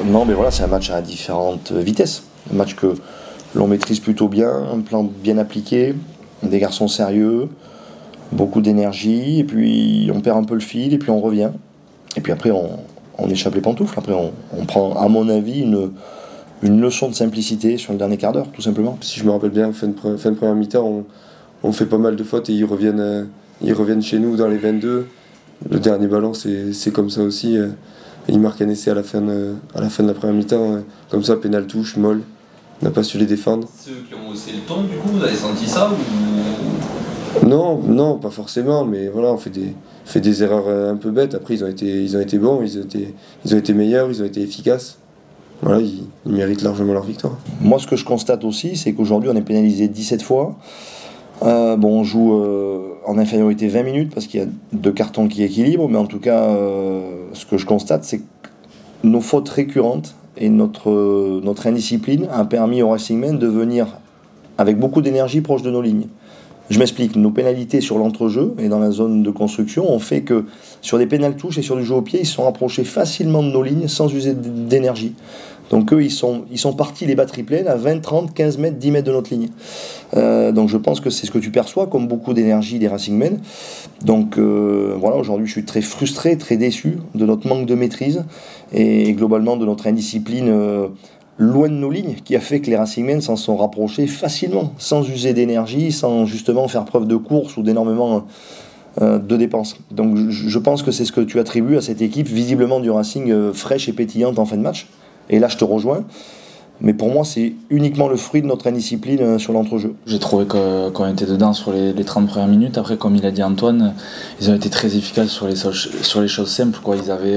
Non, mais voilà, c'est un match à différentes vitesses. Un match que l'on maîtrise plutôt bien, un plan bien appliqué, des garçons sérieux, beaucoup d'énergie, et puis on perd un peu le fil, et puis on revient. Et puis après, on échappe les pantoufles. Après, on prend, à mon avis, une leçon de simplicité sur le dernier quart d'heure, tout simplement. Si je me rappelle bien, fin de première mi-temps, on fait pas mal de fautes et ils reviennent chez nous dans les 22. Le dernier ballon, c'est comme ça aussi. Ils marquent un essai à la fin de la première mi-temps. Comme ça, pénal touche, molle. On n'a pas su les défendre. Ceux qui ont haussé le ton, du coup, vous avez senti ça ou... Non, pas forcément, mais voilà, on fait des erreurs un peu bêtes. Après, ils ont été bons, ils ont été meilleurs, ils ont été efficaces. Voilà, ils méritent largement leur victoire. Moi, ce que je constate aussi, c'est qu'aujourd'hui, on est pénalisé 17 fois. On joue en infériorité 20 minutes parce qu'il y a 2 cartons qui équilibrent, mais en tout cas, ce que je constate, c'est que nos fautes récurrentes et notre indiscipline a permis au Racing Men de venir avec beaucoup d'énergie proche de nos lignes. Je m'explique, nos pénalités sur l'entrejeu et dans la zone de construction ont fait que sur des pénales touches et sur du jeu au pied, ils se sont rapprochés facilement de nos lignes sans user d'énergie. Donc eux, ils sont partis les batteries pleines à 20, 30, 15 mètres, 10 mètres de notre ligne. Donc je pense que c'est ce que tu perçois comme beaucoup d'énergie des Racing Men. Donc voilà, aujourd'hui je suis très frustré, très déçu de notre manque de maîtrise et globalement de notre indiscipline loin de nos lignes, qui a fait que les Racing Men s'en sont rapprochés facilement, sans user d'énergie, sans justement faire preuve de course ou d'énormément de dépenses. Donc je pense que c'est ce que tu attribues à cette équipe visiblement du Racing fraîche et pétillante en fin de match. Et là, je te rejoins. Mais pour moi, c'est uniquement le fruit de notre indiscipline sur l'entrejeu. J'ai trouvé qu'on était dedans sur les 30 premières minutes. Après, comme il a dit Antoine, ils ont été très efficaces sur les choses simples, quoi.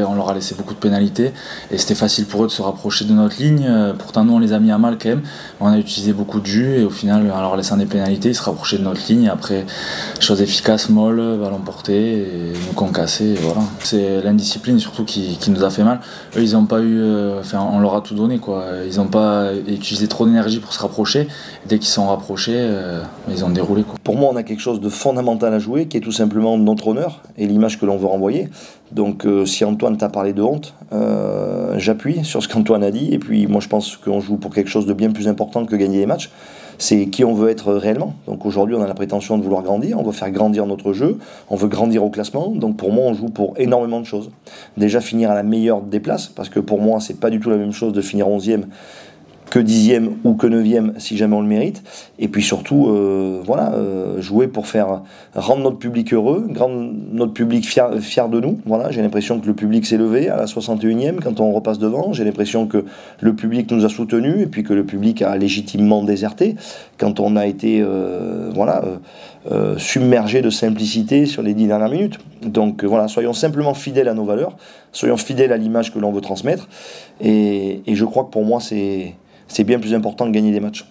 On leur a laissé beaucoup de pénalités et c'était facile pour eux de se rapprocher de notre ligne. Pourtant, nous, on les a mis à mal quand même. On a utilisé beaucoup de jus et au final, en leur laissant des pénalités, ils se rapprochaient de notre ligne. Et après, chose efficace, molle, ballon porté et nous concasser. Voilà. C'est l'indiscipline surtout qui nous a fait mal. Eux, ils n'ont pas eu... on leur a tout donné, quoi. Ils n'ont pas utiliser trop d'énergie pour se rapprocher. Dès qu'ils sont rapprochés, ils ont déroulé, quoi. Pour moi, on a quelque chose de fondamental à jouer qui est tout simplement notre honneur et l'image que l'on veut renvoyer. Donc si Antoine t'a parlé de honte, j'appuie sur ce qu'Antoine a dit. Et puis moi je pense qu'on joue pour quelque chose de bien plus important que gagner des matchs. C'est qui on veut être réellement. Donc aujourd'hui on a la prétention de vouloir grandir, on veut faire grandir notre jeu, on veut grandir au classement. Donc pour moi on joue pour énormément de choses. Déjà finir à la meilleure des places, parce que pour moi c'est pas du tout la même chose de finir 11e que 10e ou que 9e si jamais on le mérite. Et puis surtout, jouer pour rendre notre public heureux, rendre notre public fier de nous. Voilà, j'ai l'impression que le public s'est levé à la 61e quand on repasse devant. J'ai l'impression que le public nous a soutenus et puis que le public a légitimement déserté quand on a été submergé de simplicité sur les 10 dernières minutes. Donc voilà, soyons simplement fidèles à nos valeurs, soyons fidèles à l'image que l'on veut transmettre. Et je crois que pour moi, c'est bien plus important de gagner des matchs.